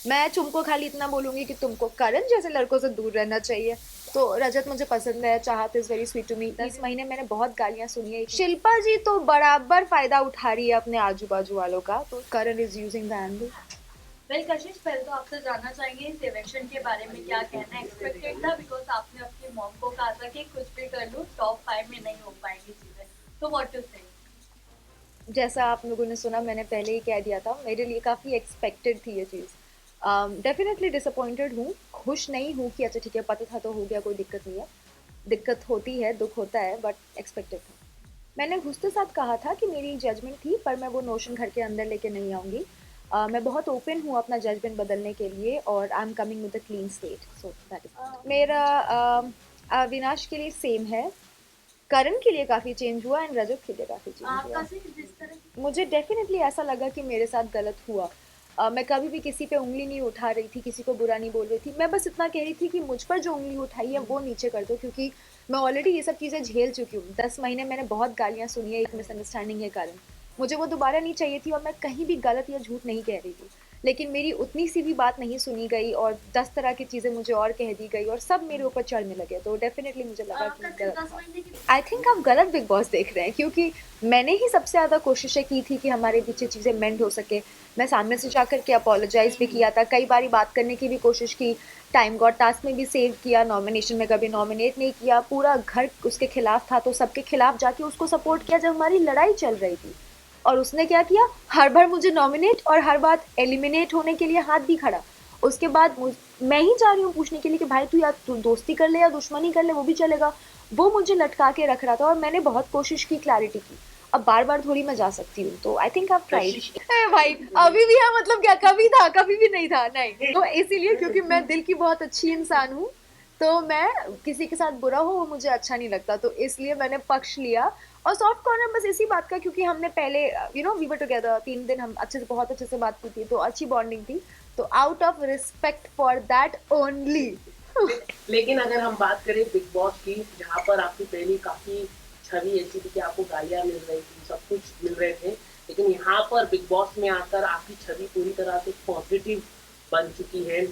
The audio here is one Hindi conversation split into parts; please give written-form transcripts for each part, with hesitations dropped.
मैं तुमको खाली इतना बोलूंगी कि तुमको करण जैसे लड़कों से दूर रहना चाहिए। तो रजत मुझे पसंद है, Chahat is very sweet to me. 10 महीने मैंने बहुत गालियां सुनी है। शिल्पा जी तो बराबर फायदा उठा रही है अपने आजू बाजू वालों का, तो Karan is using the angle. Well Kashish, पहले तो आपसे जानना चाहेंगे इस इलेक्शन के बारे में क्या कहना है। एक्सपेक्टेड था बिकॉज आपने अपनी मॉम को कहा था कि कुछ भी कर लूँ टॉप 5 में नहीं हो पाएंगी चीजें, तो व्हाट टू से। जैसा आप लोगों ने सुना, मैंने पहले ही कह दिया था, मेरे लिए काफ़ी एक्सपेक्टेड थी ये चीज़। डेफिनेटली डिसअपॉइंटेड हूँ, खुश नहीं हूँ कि अच्छा ठीक है पता था तो हो गया, कोई दिक्कत नहीं है। दिक्कत होती है, दुख होता है, बट एक्सपेक्टेड था। मैंने घुसते साथ कहा था कि मेरी जजमेंट थी, पर मैं वो नोशन घर के अंदर लेके नहीं आऊँगी। मैं बहुत ओपन हूँ अपना जजमेंट बदलने के लिए, और I am coming with a clean state, so that is मेरा। अविनाश के लिए सेम है, करण के लिए काफ़ी चेंज हुआ एंड रजत के लिए काफ़ी चेंज आपका हुआ। से जिस तरह मुझे डेफिनेटली ऐसा लगा कि मेरे साथ गलत हुआ। मैं कभी भी किसी पे उंगली नहीं उठा रही थी, किसी को बुरा नहीं बोल रही थी। मैं बस इतना कह रही थी कि मुझ पर जो उंगली उठाई है वो नीचे कर दो, क्योंकि मैं ऑलरेडी ये सब चीज़ें झेल चुकी हूँ। 10 महीने मैंने बहुत गालियाँ सुनी है एक मिसअंडरस्टैंडिंग के कारण। मुझे वो दोबारा नहीं चाहिए थी, और मैं कहीं भी गलत या झूठ नहीं कह रही थी। लेकिन मेरी उतनी सी भी बात नहीं सुनी गई, और 10 तरह की चीज़ें मुझे और कह दी गई, और सब मेरे ऊपर चढ़ने लगे। तो डेफिनेटली मुझे लगा कि कशिश गलत दस था। महीने की आई थिंक आप गलत बिग बॉस देख रहे हैं, क्योंकि मैंने ही सबसे ज़्यादा कोशिशें की थी कि हमारे पीछे चीज़ें मेंड हो सके। मैं सामने से जाकर के अपोलोजाइज भी किया था, कई बारी बात करने की भी कोशिश की। टाइम गॉड टास्क में भी सेव किया, नॉमिनेशन में कभी नॉमिनेट नहीं किया। पूरा घर उसके खिलाफ था, तो सबके खिलाफ जाके उसको सपोर्ट किया जब हमारी लड़ाई चल रही थी। और उसने क्या किया, हर बार मुझे नॉमिनेट और हर बार एलिमिनेट होने के लिए हाथ भी खड़ा। उसके बाद मैं ही जा रही हूँ पूछने के लिए कि भाई तू या तू दोस्ती कर ले या दुश्मनी कर ले, वो भी चलेगा। वो मुझे लटका के रख रहा था, और मैंने बहुत कोशिश की क्लैरिटी की। अब बार बार थोड़ी मैं जा सकती हूँ, तो आई थिंक आप ट्राइड। भाई अभी भी है, मतलब क्या कभी था, कभी भी नहीं था, नहीं। तो इसीलिए, क्योंकि मैं दिल की बहुत अच्छी इंसान हूँ, तो मैं किसी के साथ बुरा हो वो मुझे अच्छा नहीं लगता, तो इसलिए मैंने पक्ष लिया। और सॉफ्ट कॉर्नर बस इसी बात का, क्योंकि हमने पहले वी वर टुगेदर 3 दिन, हम अच्छे से बहुत अच्छे से बात की थी, तो अच्छी बॉन्डिंग थी। तो out of respect for that only. लेकिन अगर हम बात करें बिग बॉस की, जहाँ पर आपकी पहली काफी छवि ऐसी थी कि आपको गालियां मिल रही थी, सब कुछ मिल रहे थे, लेकिन यहाँ पर बिग बॉस में आकर आपकी छवि पूरी तरह से पॉजिटिव बन चुकी है।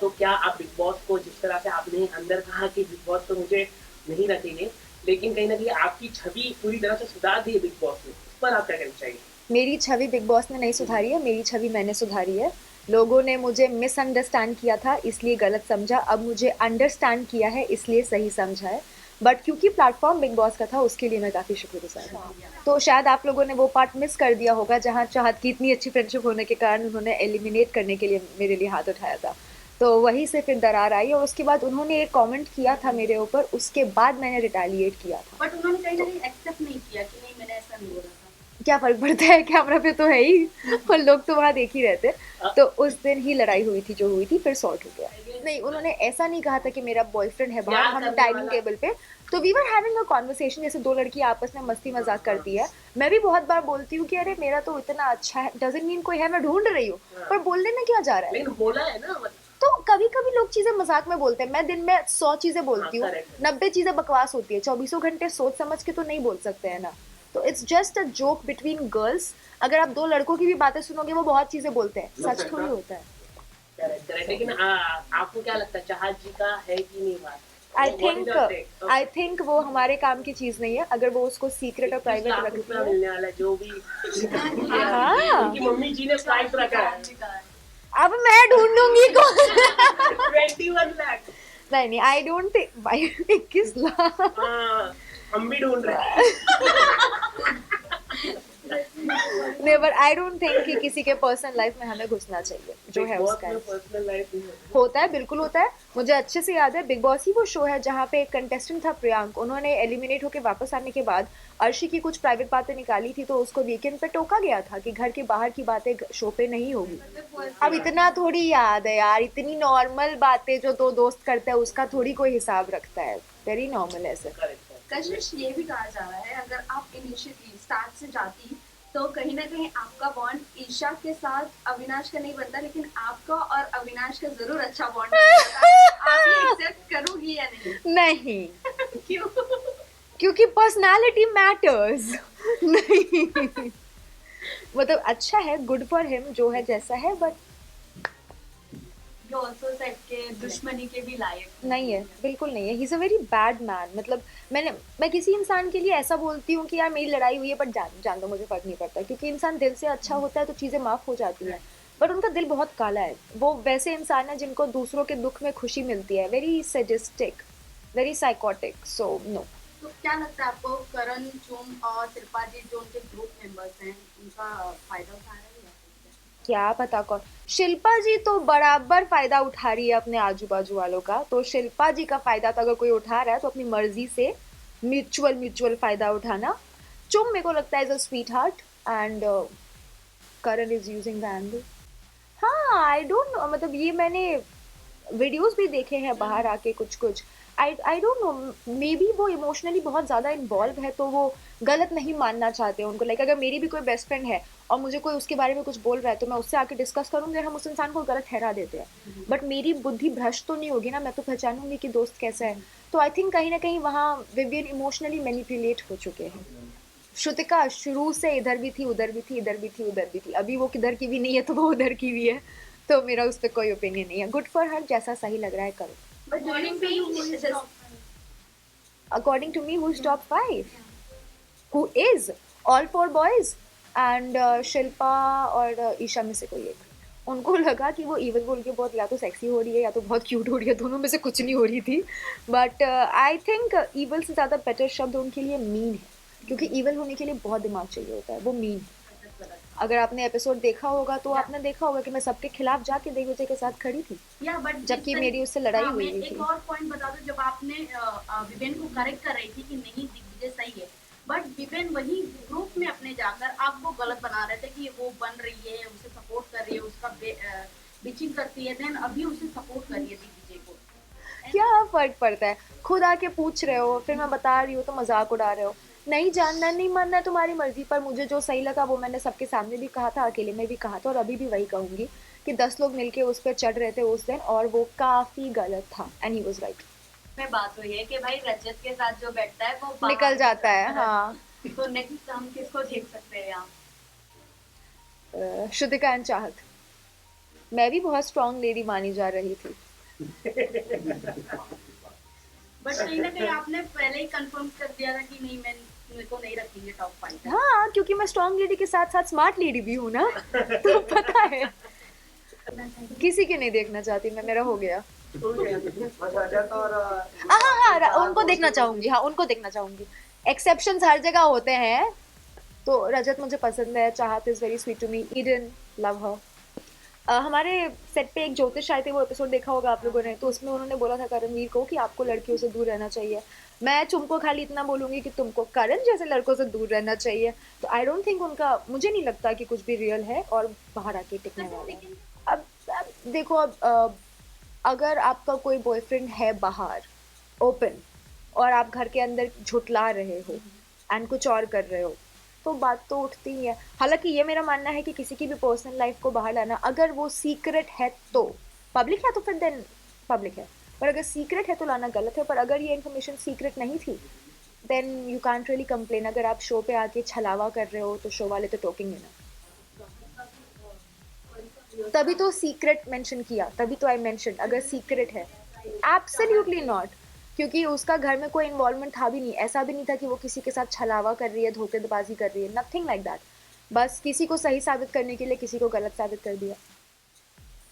तो क्या आप बिग बॉस को, जिस तरह से आपने अंदर कहा कि बिग बॉस तो मुझे नहीं रखेंगे, लेकिन कहीं ना कहीं आपकी छवि पूरी तरह से सुधार दी है बिग बॉस में, उस पर आप क्या कहना चाहिए? मेरी छवि बिग बॉस ने नहीं सुधारी है, मेरी छवि मैंने सुधारी है। लोगों ने मुझे मिसअंडरस्टैंड किया था, इसलिए गलत समझा। अब मुझे अंडरस्टैंड किया है, इसलिए सही समझा है। बट क्योंकि प्लेटफॉर्म बिग बॉस का था, उसके लिए मैं काफ़ी शुक्रगुजार हूँ। तो शायद आप लोगों ने वो पार्ट मिस कर दिया होगा, जहाँ चाहत की इतनी अच्छी फ्रेंडशिप होने के कारण उन्होंने एलिमिनेट करने के लिए मेरे लिए हाथ उठाया था। तो वहीं से फिर दरार आई, और उसके बाद उन्होंने एक कमेंट किया था मेरे ऊपर, उसके बाद मैंने रिटेलिएट किया था। बट उन्होंने कहीं ना तो कहीं एक्सेप्ट नहीं किया कि नहीं मैंने ऐसा नहीं बोला था। क्या फर्क पड़ता है, कैमरा पे तो है ही, और लोग तो वहां देख ही रहते। तो उस दिन ही लड़ाई हुई थी जो हुई थी, फिर सॉर्ट हो गया। नहीं, उन्होंने ऐसा नहीं कहा था कि मेरा बॉयफ्रेंड है बाहर, प्यार हम करने डाइनिंग वाला। टेबल पे। तो we were having a conversation, जैसे दो लड़की आपस में मस्ती मजाक करती है। मैं भी बहुत बार बोलती हूँ कि अरे मेरा तो इतना अच्छा है, डजंट मीन कोई है, मैं ढूंढ रही हूँ। पर बोलने में क्या जा रहा है। लेकिन बोला है ना, तो कभी कभी लोग चीजें मजाक में बोलते हैं, मैं दिन में 100 चीजें हाँ बोलती हूँ। करेक्ट। 90 चीजें बकवास होती है, 24घंटे सोच समझ के तो नहीं बोल सकते हैं ना। तो it's just a joke between girls. अगर आप दो लड़कों की भी बातें सुनोगे, वो बहुत चीजें बोलते हैं, सच थोड़ी होता है। करेक्ट करेक्ट, लेकिन आपको क्या लगता है, चाहत जी का है कि नहीं बात? I what is think your take? I think वो हमारे काम की चीज नहीं है, अगर वो उसको सीक्रेट और 21 प्राइवेट लाख रखती रुपया है। मिलने वाला है जो भी हाँ, उनकी मम्मी जी ने प्राइस रखा है। अब मैं ढूंढूंगी कौन। 21 लाख। नहीं नहीं, आई डोंट थिंक भाई। 21 लाख। हाँ, हम भी ढूंढ रहे हैं। नेवर, आई डोंट थिंक कि किसी के पर्सनल लाइफ में हमें घुसना चाहिए, जो बिग है बॉस उसका में है। पर्सनल लाइफ नहीं होती। होता है, बिल्कुल होता है। मुझे अच्छे से याद है, बिग बॉस ही वो शो है जहाँ पे एक कंटेस्टेंट था प्रियांक, उन्होंने एलिमिनेट होकर वापस आने के बाद अर्शी की कुछ प्राइवेट बातें निकाली थी, तो उसको वीकेंड पे टोका गया था कि घर के बाहर की बातें शो पे नहीं होगी। अब इतना थोड़ी याद है यार, इतनी नॉर्मल बातें जो दो दोस्त करते हैं उसका थोड़ी कोई हिसाब रखता है। वेरी नॉर्मल ऐसे। करेक्ट। कशिश, ये भी कहा जा रहा है अगर आप इनिशियली स्टार्ट से जाती तो कहीं ना कहीं आपका बॉन्ड ईशा के साथ अविनाश का नहीं बनता, लेकिन आपका और अविनाश का जरूर अच्छा बॉन्ड बन जाता। आप ये एक्सेप्ट करोगी या नहीं? नहीं, क्यों? क्योंकि पर्सनालिटी मैटर्स। नहीं, मतलब अच्छा है, गुड फॉर हिम जो है जैसा है, बट ही ऑल्सो सेट के दुश्मनी के भी लायक नहीं है, बिल्कुल नहीं है। He is a very bad man. मतलब मैं किसी इंसान के लिए ऐसा बोलती हूँ कि यार मेरी लड़ाई हुई है, बट जान दो, मुझे फ़र्क नहीं पड़ता, क्योंकि इंसान दिल से अच्छा होता है तो चीज़ें माफ़ हो जाती हैं। बट उनका दिल बहुत काला है। वो वैसे इंसान है जिनको दूसरों के दुख में खुशी मिलती है। Very sadistic, very psychotic, so no. तो क्या लगता है आपको करण, चुम और शिल्पा जी जो उनके ग्रुप मेंबर्स हैं उनका फायदा उठा रहे हैं या फिर क्या पता कौन। शिल्पा जी तो बराबर फायदा उठा रही है अपने आजू बाजू वालों का, तो शिल्पा जी का फायदा तो अगर कोई उठा रहा है तो अपनी मर्जी से म्यूचुअल फायदा उठाना। चुम मेरे को लगता है is a sweet heart, and Karan is using the angle. हाँ, आई डोंट नो, मतलब ये मैंने वीडियोस भी देखे हैं बाहर आके कुछ कुछ। I don't know, may be वो इमोशनली बहुत ज़्यादा इन्वॉल्व है तो वो गलत नहीं मानना चाहते उनको। लाइक अगर मेरी भी कोई बेस्ट फ्रेंड है और मुझे कोई उसके बारे में कुछ बोल रहा है तो मैं उससे आके डिस्कस करूंगी और हम उस इंसान को गलत ठहरा देते हैं, बट मेरी बुद्धि भ्रष्ट तो नहीं होगी ना, मैं तो पहचानूंगी कि दोस्त कैसा है। तो आई थिंक कहीं ना कहीं वहाँ विवियन इमोशनली मैनिपुलेट हो चुके हैं। श्रुतिका शुरू से इधर भी थी, उधर भी थी, इधर भी थी, उधर भी थी, अभी वो किधर की भी नहीं है तो वो उधर की भी है। तो मेरा उस पर कोई ओपिनियन नहीं है। गुड फॉर हर, जैसा सही लग रहा है करो। But according to you who is According to me, who's top five? Who is? All four boys and Shilpa और ईशा में से कोई एक। उनको लगा कि वो इवल बोल के बहुत या तो सेक्सी हो रही है या तो बहुत क्यूट हो रही है, दोनों में से कुछ नहीं हो रही थी। बट आई थिंक इवल से ज़्यादा बेटर शब्द उनके लिए मीन है, क्योंकि इवल होने के लिए बहुत दिमाग चाहिए होता है, वो मीन है। अगर आपने एपिसोड देखा होगा तो आपने देखा होगा कि मैं सबके खिलाफ जाके देवते के साथ खड़ी थी, या बट जबकि मेरी उससे लड़ाई हाँ, हुई मैं हुई एक थी। और पॉइंट बता दूं, जब आपने विवेन को करेक्ट कर रही थी कि नहीं दिग्विजय सही है, बट विवेन वही ग्रुप में अपने जाकर आपको गलत बना रहे थे कि वो बन रही है, उसे सपोर्ट कर रही है, उसका बिचिंग करती है, देन अभी उसे सपोर्ट कर रही है दिग्विजय को। क्या फर्क पड़ता है, खुद आके पूछ रहे हो फिर मैं बता रही हूँ तो मजाक उड़ा रहे हो। नहीं जानना नहीं मानना है तुम्हारी मर्जी, पर मुझे जो सही लगा वो मैंने सबके सामने भी कहा था, अकेले में भी कहा था, और अभी भी वही कहूंगी कि 10 लोग मिलके उस पर चढ़ रहे थे उस दिन और वो काफी गलत था, एंड ही वाज राइट। में बात हुई है कि भाई रजत के साथ जो बैठता है वो निकल जाता है, हाँ। तो नेक्स्ट हम किसको देख सकते हैं यहाँ? श्रुतिका एंड चाहत। मैं भी बहुत स्ट्रांग लेडी मानी जा रही थी। बट कहीं ना कहीं आपने पहले ही कंफर्म कर दिया था कि नहीं, मैं मेरे को नहीं रखेंगे टॉप 5। हाँ, क्योंकि मैं स्ट्रांग लेडी के साथ साथ स्मार्ट लेडी भी हूँ ना, तो पता है। किसी के नहीं देखना चाहती मैं, मेरा हो गया। हाँ हाँ हाँ, उनको देखना चाहूंगी, हाँ उनको देखना चाहूंगी। एक्सेप्शंस हर जगह होते हैं। तो रजत मुझे पसंद है, Chahat is very sweet to me, Eden love her. हमारे सेट पे एक ज्योतिष आए थे, वो एपिसोड देखा होगा आप लोगों ने, तो उसमें उन्होंने बोला था करणवीर को कि आपको लड़कियों से दूर रहना चाहिए। मैं तुमको खाली इतना बोलूंगी कि तुमको करण जैसे लड़कों से दूर रहना चाहिए। तो आई डोंट थिंक उनका, मुझे नहीं लगता कि कुछ भी रियल है और बाहर आके टिकने वाला है। अब देखो, अगर आपका कोई बॉयफ्रेंड है बाहर ओपन और आप घर के अंदर झुटला रहे हो एंड कुछ और कर रहे हो, तो बात तो उठती ही है। हालांकि ये मेरा मानना है कि किसी की भी पर्सनल लाइफ को बाहर लाना, अगर वो सीक्रेट है तो पब्लिक है तो फिर देन पब्लिक है, पर अगर सीक्रेट है तो लाना गलत है। पर अगर ये इन्फॉर्मेशन सीक्रेट नहीं थी then you can't really complain. अगर आप शो पे आके छलावा कर रहे हो तो शो वाले तो टोकेंगे ना। तभी तो सीक्रेट मेंशन किया, तभी तो आई मेंशन अगर सीक्रेट है। एब्सोल्युटली नॉट, क्योंकि उसका घर में कोई इन्वॉल्वमेंट था भी नहीं, ऐसा भी नहीं था कि वो किसी के साथ छलावा कर रही है, धोखेबाजी कर रही है, नथिंग लाइक दैट। बस किसी को सही साबित करने के लिए किसी को गलत साबित कर दिया।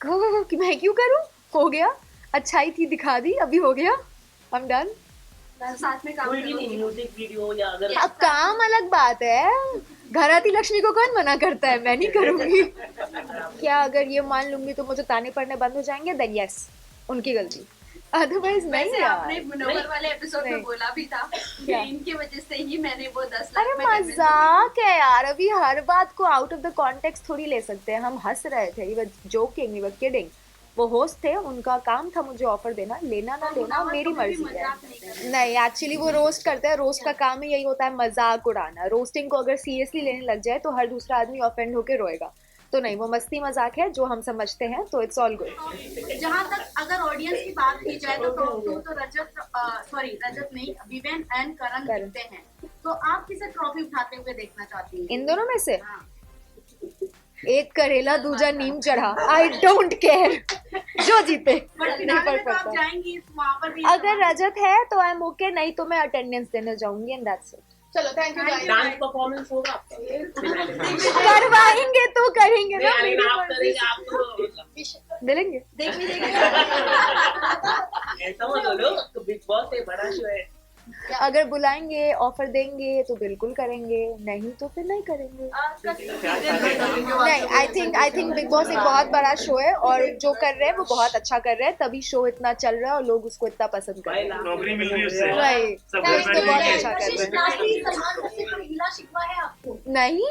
कहो कि मैं क्यों करूं, हो गया, अच्छाई थी दिखा दी, अभी हो गया, आई एम डन। साथ में काम कोई भी नहीं, करोगे? म्यूजिक वीडियो या अगर अब काम अलग बात है, घर आती लक्ष्मी को कौन मना करता है, मैं नहीं करूंगी। क्या अगर ये मान लूंगी तो मुझे ताने पड़ने बंद हो जाएंगे, देन यस उनकी गलती, अदरवाइज नहीं वैसे यार। आपने मुनव्वर वाले एपिसोड में नहीं। बोला भी था कि क्या? इनकी वजह से ही मैंने वो 10 अरे लाख में convince हुई। मजाक है यार, अभी हर बात को आउट ऑफ द कॉन्टेक्स्ट थोड़ी ले सकते हैं। हम हंस रहे थे, we were joking, we were kidding. वो होस्ट थे, उनका काम था मुझे ऑफर देना, लेना ना लेना मुनव्वर मेरी कभी भी मर्जी है। मजाक नहीं करते। नहीं, एक्चुअली वो रोस्ट करते हैं, रोस्ट का काम ही यही होता है, मजाक उड़ाना। रोस्टिंग को अगर सीरियसली लेने लग जाए तो हर दूसरा आदमी ऑफेंड होके रोएगा। तो नहीं, वो मस्ती मजाक है जो हम समझते हैं, तो इट्स ऑल गुड। जहाँ तक अगर ऑडियंस की बात की जाए तो टॉप 2 तो रजत नहीं, विवेन एंड करण करण। दिखते हैं। तो आप किसे ट्रॉफी उठाते हुए देखना चाहती हैं? इन दोनों में से हाँ। एक करेला दूजा नीम चढ़ा, आई डोंट केयर, जो जीते बट नहीं फिनाले फर्क में तो आप पड़ता। जाएंगी वहां पर भी। अगर रजत है तो आई एम ओके, नहीं तो मैं अटेंडेंस देने जाऊंगी एंड दैट्स इट। चलो thank you guys. Dance performance होगा आपका? करवाएंगे तो करेंगे ना, नहीं, मेरी आप मर्जी। करेंगे, आप तो मिलेंगे। ऐसा मत बोलो, तो बिग बॉस एक बड़ा शो है। अगर बुलाएंगे, ऑफर देंगे तो बिल्कुल करेंगे, नहीं तो फिर नहीं करेंगे। नहीं, आई थिंक बिग बॉस एक बहुत बड़ा शो है और जो कर रहे हैं वो बहुत अच्छा कर रहे हैं, तभी शो इतना चल रहा है और लोग उसको इतना पसंद कर रहे हैं। नौकरी मिल रही है उससे। वही, सब तो घर बहुत बैठे अच्छा कर रहे हैं। सलमान खान से कोई गिला शिकवा है आपको? नहीं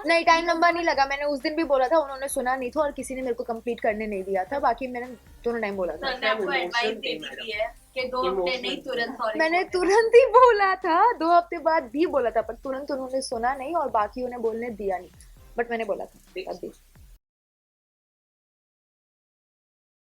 नहीं, टाइम लंबा नहीं लगा, मैंने उस दिन भी बोला था, उन्होंने सुना नहीं था और किसी ने मेरे को कंप्लीट करने नहीं दिया था, बाकी मैंने दोनों टाइम बोला था। मैंने आपको एडवाइस दे दी है कि 2 हफ्ते नहीं, तुरंत सॉरी। मैंने तुरंत ही बोला था, 2 हफ्ते बाद भी बोला था, पर तुरंत उन्होंने सुना नहीं और बाकी उन्हें बोलने दिया नहीं, बट मैंने बोला था तब भी।